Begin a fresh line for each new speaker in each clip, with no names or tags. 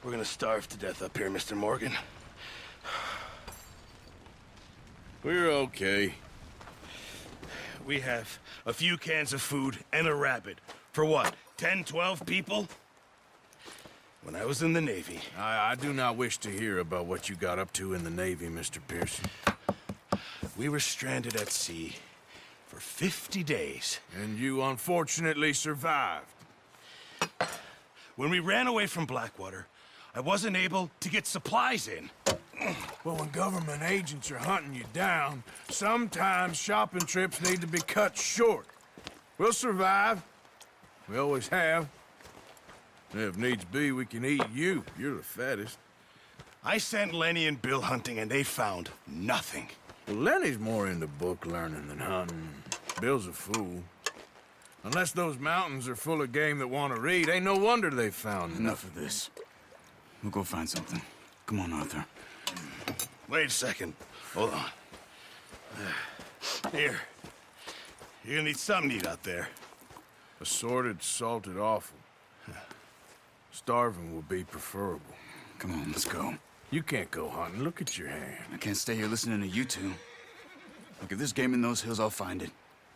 We're gonna starve to death up here, Mr. Morgan.
We're okay.
We have a few cans of food and a rabbit. For what, 10, 12 people? When I was in the Navy...
I do not wish to hear about what you got up to in the Navy, Mr. Pearson.
We were stranded at sea for 50 days.
And you unfortunately survived.
When we ran away from Blackwater, I wasn't able to get supplies in.
Well, when government agents are hunting you down, sometimes shopping trips need to be cut short. We'll survive. We always have. If needs be, we can eat you. You're the fattest.
I sent Lenny and Bill hunting, and they found nothing.
Well, Lenny's more into book learning than hunting. Bill's a fool. Unless those mountains are full of game that want to read, ain't no wonder they found
Enough of this. We'll go find something. Come on, Arthur.
Wait a second. Hold on. Here. You're gonna need something to eat out there.
Assorted, salted offal. Starving will be preferable.
Come on, let's go.
You can't go hunting. Look at your hand.
I can't stay here listening to you two. Look, if there's game in those hills, I'll find it.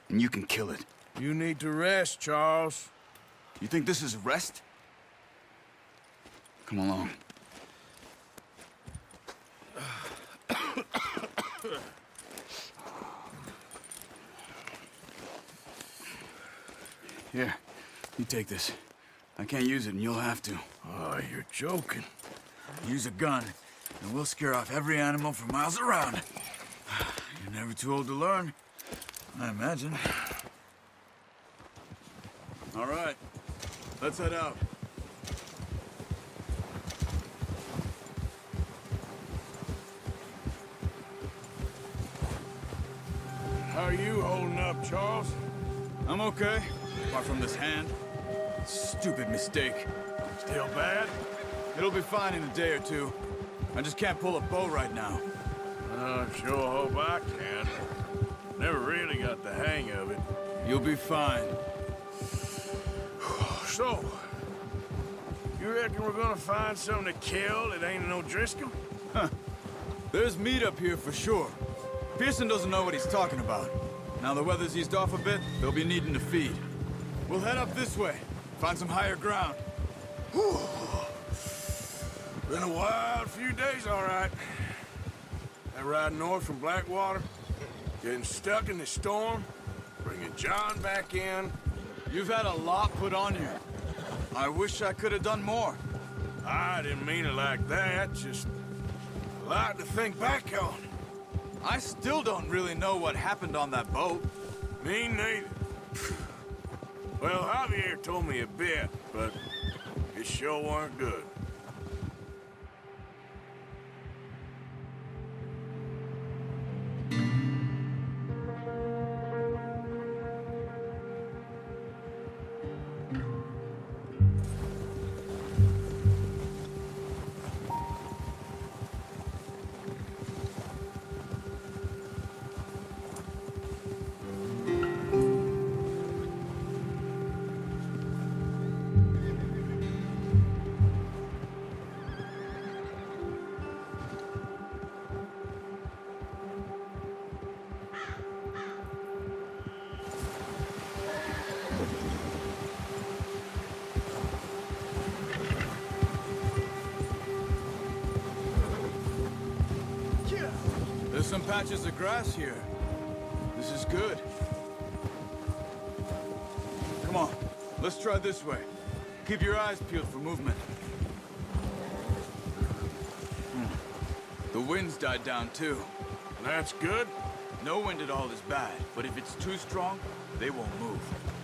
And you can kill it.
You need to rest, Charles.
You think this is rest? Come along. Here, you take this. I can't use it, and you'll have to.
Oh, you're joking.
Use a gun, and we'll scare off every animal for miles around. You're never too old to learn, I imagine. All right, let's head out.
How are you holding up, Charles?
I'm okay, apart from this hand. Stupid mistake.
Still bad?
It'll be fine in a day or two. I just can't pull a bow right now.
I sure hope I can. Never really got the hang of it.
You'll be fine.
So, you reckon we're gonna find something to kill that ain't no Driscoll?
There's meat up here for sure. Pearson doesn't know what he's talking about. Now the weather's eased off a bit, they'll be needing to feed. We'll head up this way, find some higher ground.
Whew. Been a wild few days, all right. That ride north from Blackwater, getting stuck in the storm, bringing John back in.
You've had a lot put on you. I wish I could have done more.
I didn't mean it like that, just a lot to think back on.
I still don't really know what happened on that boat.
Me neither. Well, Javier told me a bit, but it sure weren't good.
There's some patches of grass here. This is good. Come on, let's try this way. Keep your eyes peeled for movement. The wind's died down too.
That's good.
No wind at all is bad, but if it's too strong, they won't move.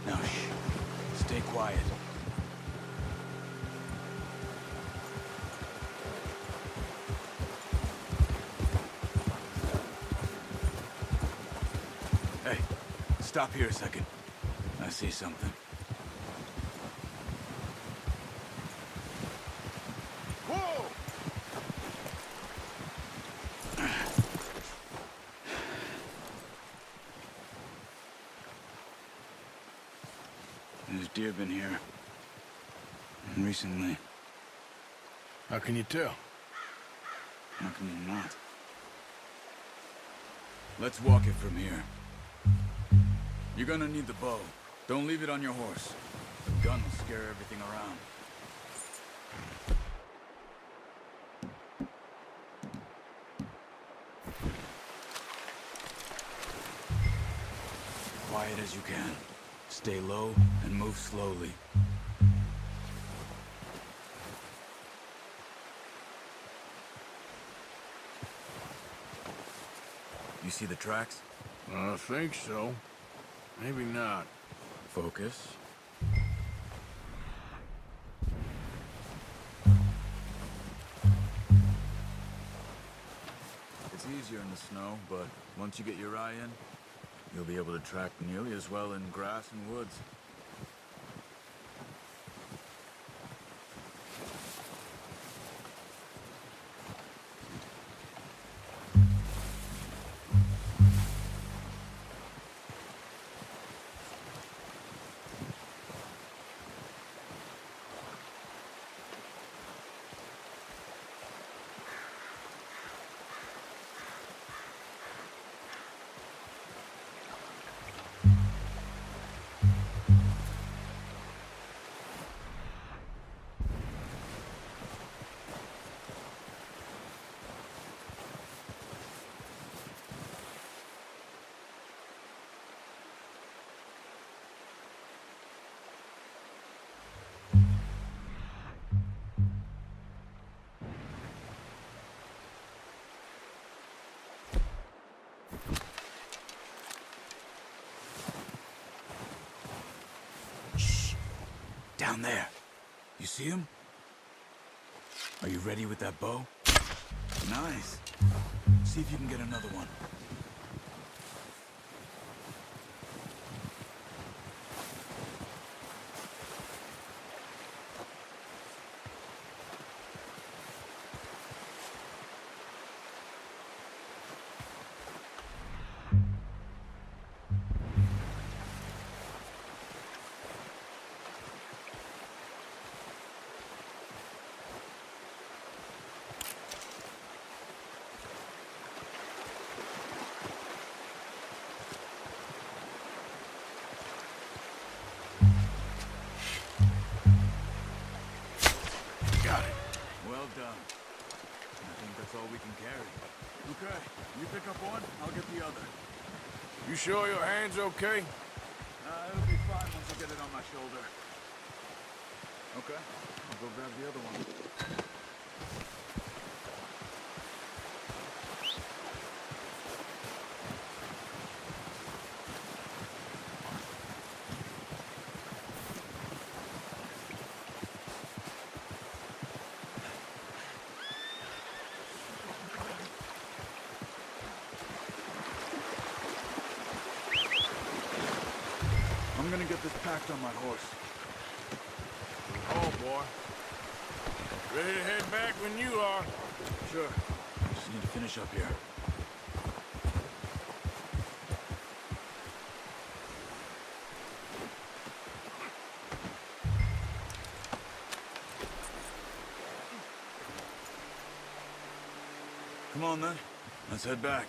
Now shh, stay quiet. Hey, stop here a second. I see something.
Whoa!
There's deer been here. Recently.
How can you tell?
How can you not? Let's walk it from here. You're gonna need the bow. Don't leave it on your horse. The gun will scare everything around. Quiet as you can. Stay low and move slowly. You see the tracks?
I think so. Maybe not.
Focus. It's easier in the snow, but once you get your eye in, you'll be able to track nearly as well in grass and woods. Down there. You see him? Are you ready with that bow? Nice. See if you can get another one. Well done. I think that's all we can carry. Okay, you pick up one, I'll get the other.
You sure your hand's okay?
It'll be fine once I get it on my shoulder. Okay, I'll go grab the other one. I'm gonna get this packed on my horse.
Oh, boy. Ready to head back when you are.
Sure. Just need to finish up here. Come on then. Let's head back.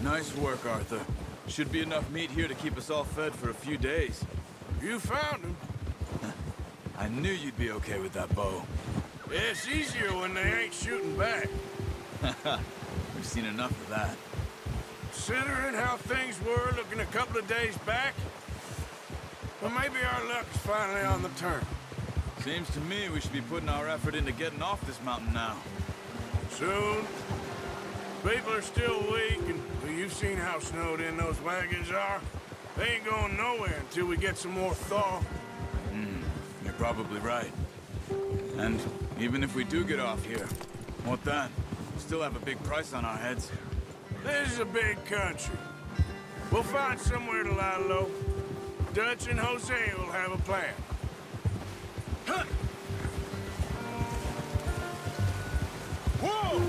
Nice work, Arthur. Should be enough meat here to keep us all fed for a few days.
You found him.
I knew you'd be okay with that bow.
It's easier when they ain't shooting back.
We've seen enough of that.
Considering how things were looking a couple of days back, well, maybe our luck's finally on the turn.
Seems to me we should be putting our effort into getting off this mountain now.
Soon. People are still weak, and well, you've seen how snowed in those wagons are. They ain't going nowhere until we get some more thaw.
You're probably right. And even if we do get off here, what then? We still have a big price on our heads.
This is a big country. We'll find somewhere to lie low. Dutch and Jose will have a plan. Huh. Whoa!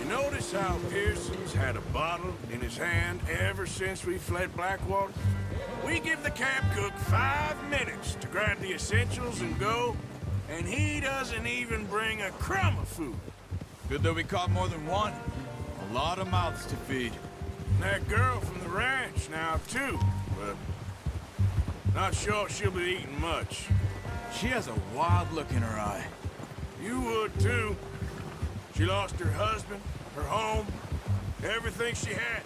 You Notice how Pearson's had a bottle in his hand ever since we fled Blackwater? We give the camp cook 5 minutes to grab the essentials and go, and he doesn't even bring a crumb of food.
Good that we caught more than one. A lot of mouths to feed.
And that girl from the ranch now, too, but not sure she'll be eating much.
She has a wild look in her eye.
You would, too. She lost her husband, her home, everything she had.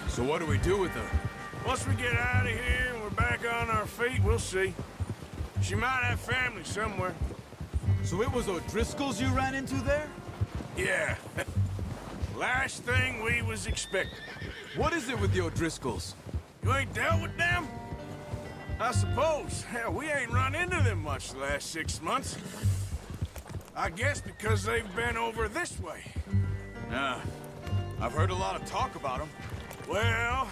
So what do we do with her?
Once we get out of here and we're back on our feet, we'll see. She might have family somewhere.
So it was O'Driscoll's you ran into there?
Yeah. Last thing we was expecting.
What is it with the O'Driscolls?
You ain't dealt with them? I suppose. Hell, we ain't run into them much the last 6 months. I guess because they've been over this way.
Yeah. I've heard a lot of talk about them.
Well,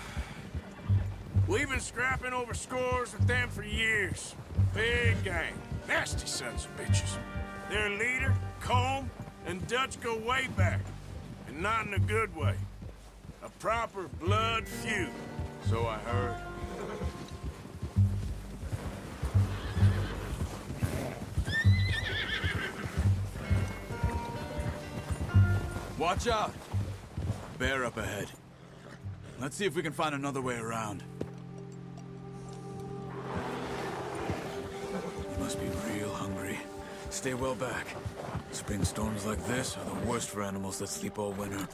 we've been scrapping over scores with them for years. Big gang. Nasty sons of bitches. Their leader, Colm, and Dutch go way back. And not in a good way. A proper blood feud.
So I heard. Watch out! Bear up ahead. Let's see if we can find another way around. You must be real hungry. Stay well back. Spring storms like this are the worst for animals that sleep all winter.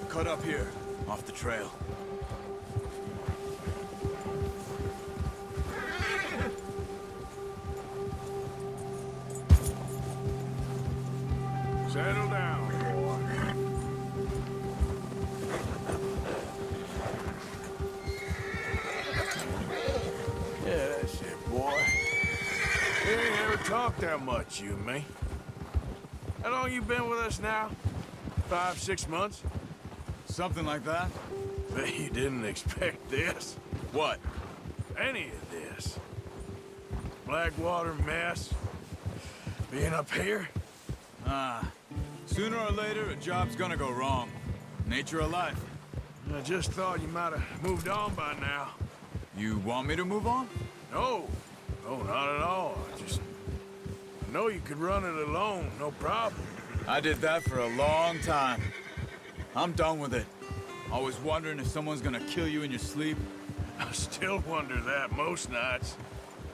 Cut up here, off the trail.
Settle down, boy. Yeah, that's it, boy. We ain't ever talked that much, you and me. How long you been with us now? 5, 6 months?
Something like that?
Bet you didn't expect this.
What?
Any of this. Blackwater mess. Being up here?
Sooner or later, a job's gonna go wrong. Nature of life.
I just thought you might have moved on by now.
You want me to move on?
No. No, not at all. I know you could run it alone, no problem.
I did that for a long time. I'm done with it. Always wondering if someone's gonna kill you in your sleep.
I still wonder that most nights.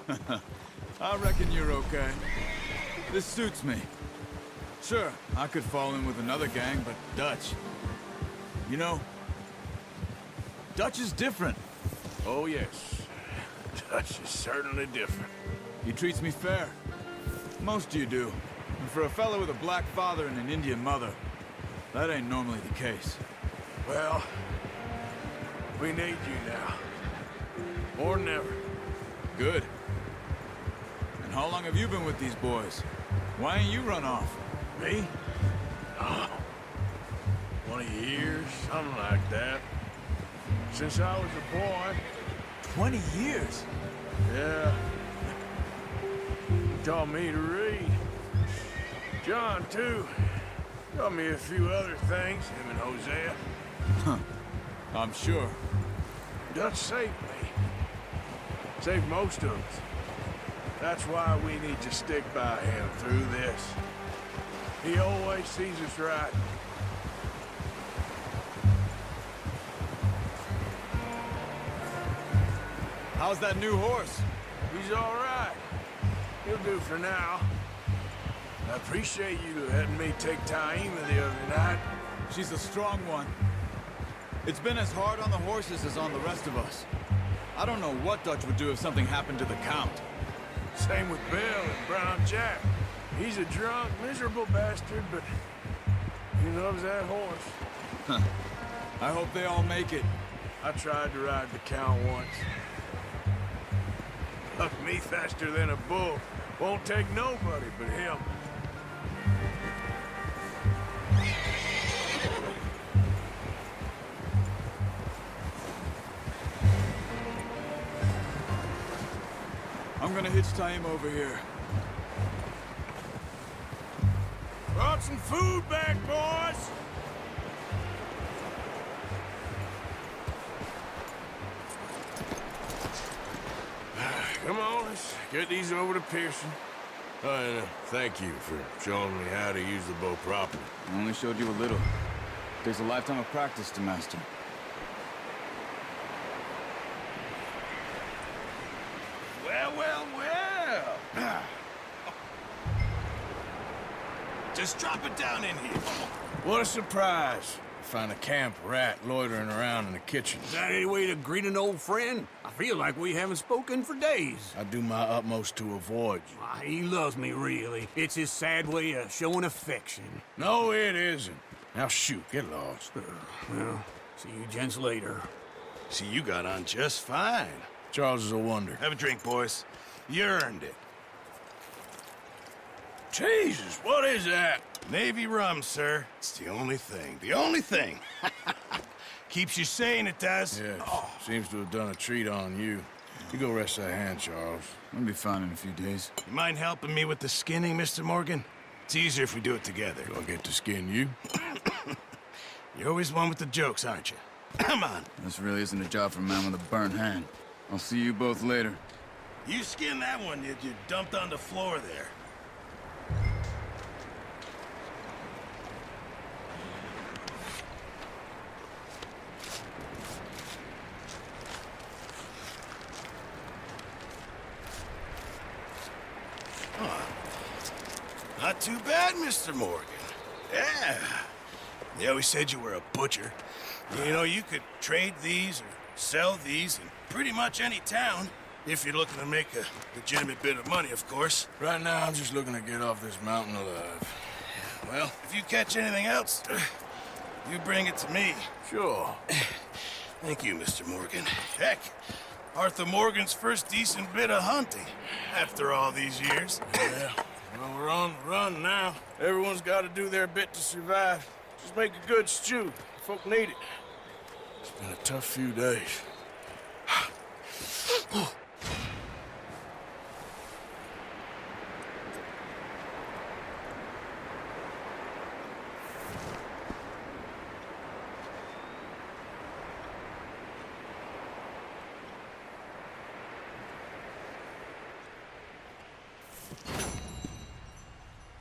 I reckon you're okay. This suits me. Sure, I could fall in with another gang, but Dutch... You know, Dutch is different.
Oh, yes. Dutch is certainly different.
He treats me fair. Most of you do. And for a fellow with a black father and an Indian mother, that ain't normally the case.
Well, we need you now. More than ever.
Good. And how long have you been with these boys? Why ain't you run off?
Me? Oh, 20 years, something like that. Since I was a boy.
20 years?
Yeah. He taught me to read. John, too. Taught me a few other things, him and Hosea.
Huh. I'm sure.
Dutch saved me. Saved most of us. That's why we need to stick by him through this. He always sees us right.
How's that new horse?
He's all right. He'll do for now. I appreciate you letting me take Taima the other night.
She's a strong one. It's been as hard on the horses as on the rest of us. I don't know what Dutch would do if something happened to the Count.
Same with Bill and Brown Jack. He's a drunk, miserable bastard, but he loves that horse.
I hope they all make it.
I tried to ride the Count once. Hucked me faster than a bull. Won't take nobody but him.
I'm gonna hitch tie him over here.
Brought some food back, boys! Come on, let's get these over to Pearson. Oh, and thank you for showing me how to use the bow properly.
I only showed you a little. Takes a lifetime of practice to master.
Well, well, well. Just drop it down in here.
What a surprise. Find a camp rat loitering around in the kitchen.
Is that any way to greet an old friend? I feel like we haven't spoken for days.
I do my utmost to avoid you.
Ah, he loves me, really. It's his sad way of showing affection.
No, it isn't. Now shoot, get lost.
Well, see you gents later.
See, you got on just fine.
Charles is a wonder.
Have a drink, boys. You earned it.
Jesus, what is that?
Navy rum, sir. It's the only thing. The only thing. Keeps you sane, it does.
Yes, seems to have done a treat on you. You go rest that hand, Charles.
I'll be fine in a few days.
You mind helping me with the skinning, Mr. Morgan? It's easier if we do it together.
Do I get to skin you?
You're always one with the jokes, aren't you? Come on.
This really isn't a job for a man with a burnt hand. I'll see you both later.
You skinned that one you dumped on the floor there. Not too bad, Mr. Morgan. Yeah. They always said you were a butcher. You know, you could trade these or sell these in pretty much any town. If you're looking to make a legitimate bit of money, of course.
Right now, I'm just looking to get off this mountain alive.
Well, if you catch anything else, you bring it to me.
Sure.
Thank you, Mr. Morgan. Heck, Arthur Morgan's first decent bit of hunting after all these years.
Yeah. Well, we're on the run now. Everyone's got to do their bit to survive. Just make a good stew. Folk need it. It's been a tough few days.